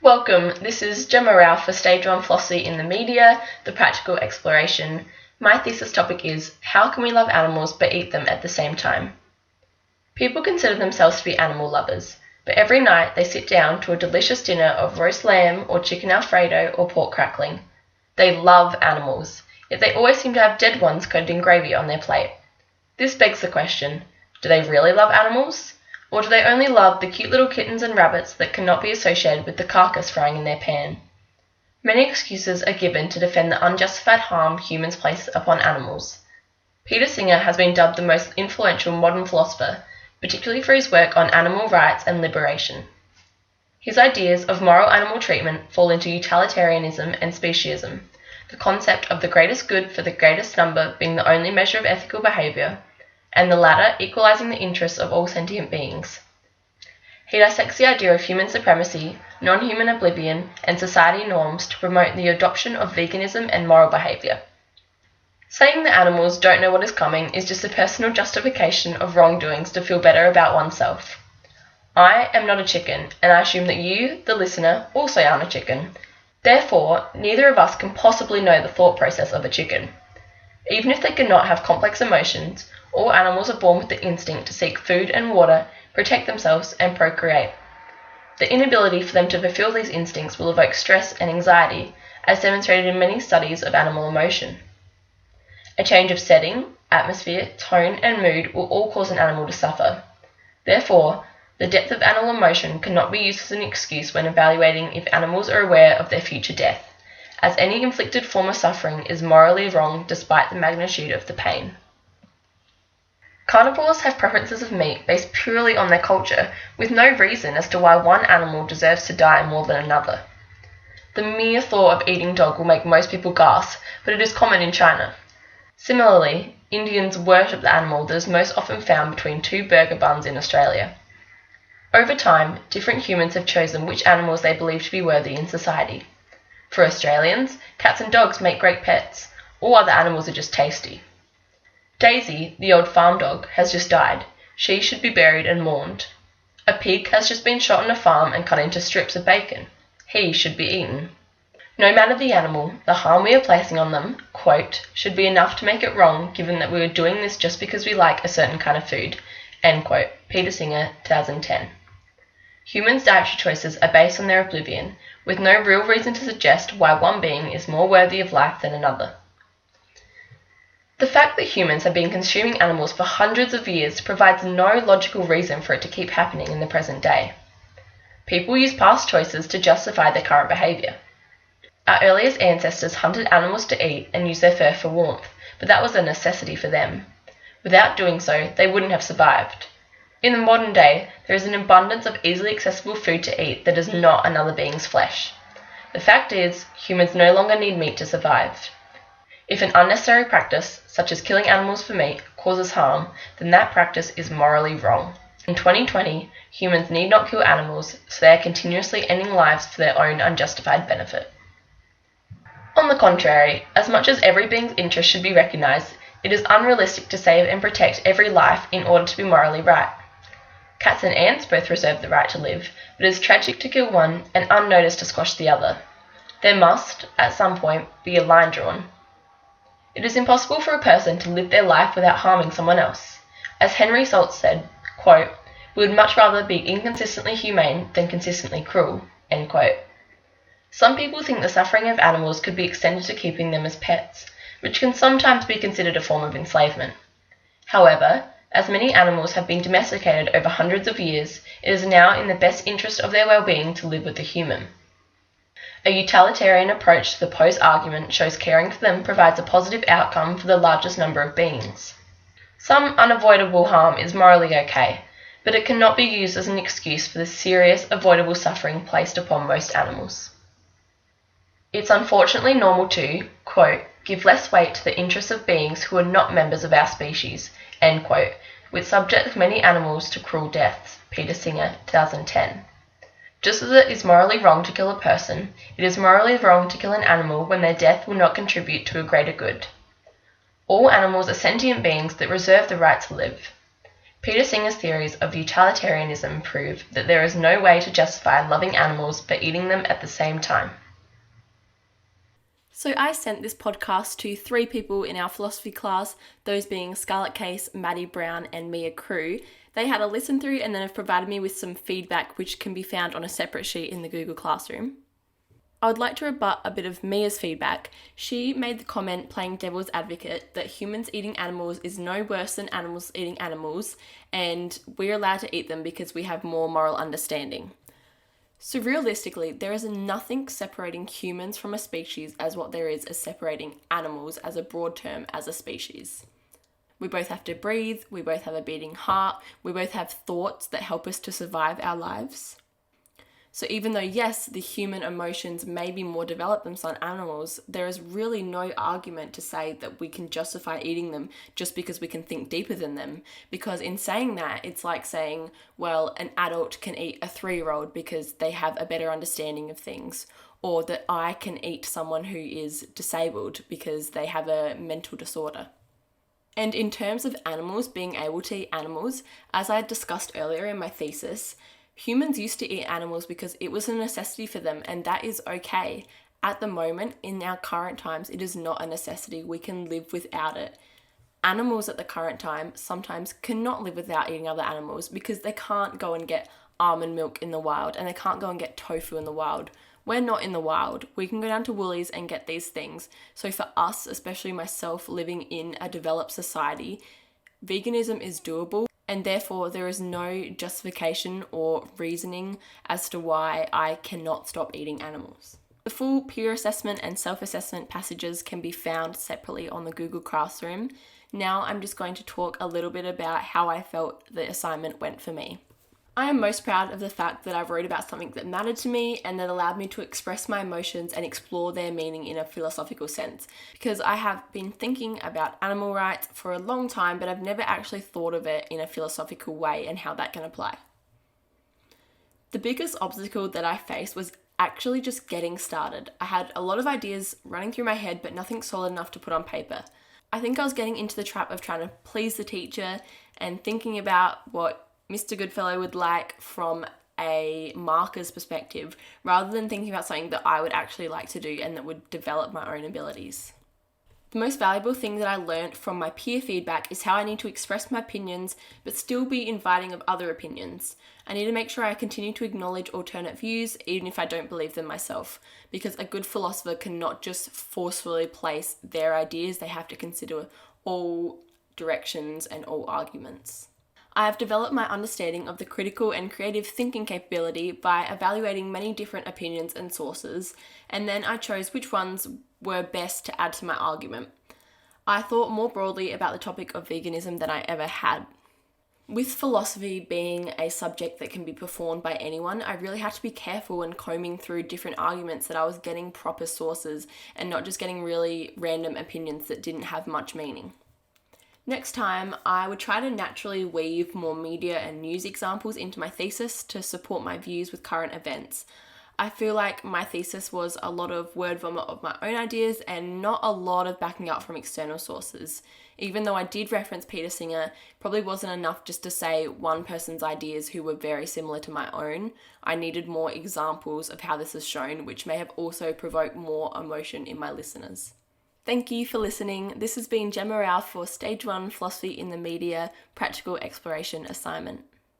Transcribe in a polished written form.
Welcome, this is Gemma Rao for Stage 1 Philosophy in the Media, the Practical Exploration. My thesis topic is, how can we love animals but eat them at the same time? People consider themselves to be animal lovers, but every night they sit down to a delicious dinner of roast lamb or chicken alfredo or pork crackling. They love animals, yet they always seem to have dead ones coated in gravy on their plate. This begs the question, do they really love animals? Or do they only love the cute little kittens and rabbits that cannot be associated with the carcass frying in their pan? Many excuses are given to defend the unjustified harm humans place upon animals. Peter Singer has been dubbed the most influential modern philosopher, particularly for his work on animal rights and liberation. His ideas of moral animal treatment fall into utilitarianism and speciesism, the concept of the greatest good for the greatest number being the only measure of ethical behaviour, and the latter equalizing the interests of all sentient beings. He dissects the idea of human supremacy, non-human oblivion, and society norms to promote the adoption of veganism and moral behaviour. Saying that animals don't know what is coming is just a personal justification of wrongdoings to feel better about oneself. I am not a chicken, and I assume that you, the listener, also aren't a chicken. Therefore, neither of us can possibly know the thought process of a chicken. Even if they cannot have complex emotions, all animals are born with the instinct to seek food and water, protect themselves, and procreate. The inability for them to fulfill these instincts will evoke stress and anxiety, as demonstrated in many studies of animal emotion. A change of setting, atmosphere, tone, and mood will all cause an animal to suffer. Therefore, the depth of animal emotion cannot be used as an excuse when evaluating if animals are aware of their future death, as any inflicted form of suffering is morally wrong despite the magnitude of the pain. Carnivores have preferences of meat based purely on their culture, with no reason as to why one animal deserves to die more than another. The mere thought of eating dog will make most people gasp, but it is common in China. Similarly, Indians worship the animal that is most often found between two burger buns in Australia. Over time, different humans have chosen which animals they believe to be worthy in society. For Australians, cats and dogs make great pets. All other animals are just tasty. Daisy, the old farm dog, has just died. She should be buried and mourned. A pig has just been shot on a farm and cut into strips of bacon. He should be eaten. No matter the animal, the harm we are placing on them, quote, should be enough to make it wrong given that we are doing this just because we like a certain kind of food, end quote, Peter Singer, 2010. Humans' dietary choices are based on their oblivion, with no real reason to suggest why one being is more worthy of life than another. The fact that humans have been consuming animals for hundreds of years provides no logical reason for it to keep happening in the present day. People use past choices to justify their current behaviour. Our earliest ancestors hunted animals to eat and used their fur for warmth, but that was a necessity for them. Without doing so, they wouldn't have survived. In the modern day, there is an abundance of easily accessible food to eat that is not another being's flesh. The fact is, humans no longer need meat to survive. If an unnecessary practice, such as killing animals for meat, causes harm, then that practice is morally wrong. In 2020, humans need not kill animals, so they are continuously ending lives for their own unjustified benefit. On the contrary, as much as every being's interest should be recognized, it is unrealistic to save and protect every life in order to be morally right. Cats and ants both reserve the right to live, but it is tragic to kill one and unnoticed to squash the other. There must, at some point, be a line drawn. It is impossible for a person to live their life without harming someone else. As Henry Saltz said, quote, we would much rather be inconsistently humane than consistently cruel, end quote. Some people think the suffering of animals could be extended to keeping them as pets, which can sometimes be considered a form of enslavement. However, as many animals have been domesticated over hundreds of years, it is now in the best interest of their well-being to live with the human. A utilitarian approach to the Poe's argument shows caring for them provides a positive outcome for the largest number of beings. Some unavoidable harm is morally okay, but it cannot be used as an excuse for the serious, avoidable suffering placed upon most animals. It's unfortunately normal to, quote, give less weight to the interests of beings who are not members of our species, end quote, which subject many animals to cruel deaths, Peter Singer, 2010. Just as it is morally wrong to kill a person, it is morally wrong to kill an animal when their death will not contribute to a greater good. All animals are sentient beings that reserve the right to live. Peter Singer's theories of utilitarianism prove that there is no way to justify loving animals but eating them at the same time. So I sent this podcast to 3 people in our philosophy class, those being Scarlett Case, Maddie Brown and Mia Crew. They had a listen through and then have provided me with some feedback which can be found on a separate sheet in the Google Classroom. I would like to rebut a bit of Mia's feedback. She made the comment, playing devil's advocate, that humans eating animals is no worse than animals eating animals, and we're allowed to eat them because we have more moral understanding. So realistically, there is nothing separating humans from a species as what there is as separating animals as a broad term as a species. We both have to breathe, we both have a beating heart, we both have thoughts that help us to survive our lives. So even though, yes, the human emotions may be more developed than some animals, there is really no argument to say that we can justify eating them just because we can think deeper than them. Because in saying that, it's like saying, well, an adult can eat a 3-year-old because they have a better understanding of things, or that I can eat someone who is disabled because they have a mental disorder. And in terms of animals being able to eat animals, as I discussed earlier in my thesis, humans used to eat animals because it was a necessity for them, and that is okay. At the moment, in our current times, it is not a necessity. We can live without it. Animals at the current time sometimes cannot live without eating other animals because they can't go and get almond milk in the wild, and they can't go and get tofu in the wild. We're not in the wild. We can go down to Woolies and get these things. So for us, especially myself living in a developed society, veganism is doable. And therefore, there is no justification or reasoning as to why I cannot stop eating animals. The full peer assessment and self-assessment passages can be found separately on the Google Classroom. Now I'm just going to talk a little bit about how I felt the assignment went for me. I am most proud of the fact that I wrote about something that mattered to me and that allowed me to express my emotions and explore their meaning in a philosophical sense, because I have been thinking about animal rights for a long time, but I've never actually thought of it in a philosophical way and how that can apply. The biggest obstacle that I faced was actually just getting started. I had a lot of ideas running through my head, but nothing solid enough to put on paper. I think I was getting into the trap of trying to please the teacher and thinking about what Mr. Goodfellow would like from a marker's perspective, rather than thinking about something that I would actually like to do and that would develop my own abilities. The most valuable thing that I learnt from my peer feedback is how I need to express my opinions but still be inviting of other opinions. I need to make sure I continue to acknowledge alternate views even if I don't believe them myself, because a good philosopher cannot just forcefully place their ideas, they have to consider all directions and all arguments. I have developed my understanding of the critical and creative thinking capability by evaluating many different opinions and sources, and then I chose which ones were best to add to my argument. I thought more broadly about the topic of veganism than I ever had. With philosophy being a subject that can be performed by anyone, I really had to be careful when combing through different arguments that I was getting proper sources and not just getting really random opinions that didn't have much meaning. Next time, I would try to naturally weave more media and news examples into my thesis to support my views with current events. I feel like my thesis was a lot of word vomit of my own ideas and not a lot of backing up from external sources. Even though I did reference Peter Singer, probably wasn't enough just to say one person's ideas who were very similar to my own. I needed more examples of how this is shown, which may have also provoked more emotion in my listeners. Thank you for listening. This has been Gemma Rao for Stage 1 Philosophy in the Media Practical Exploration Assignment.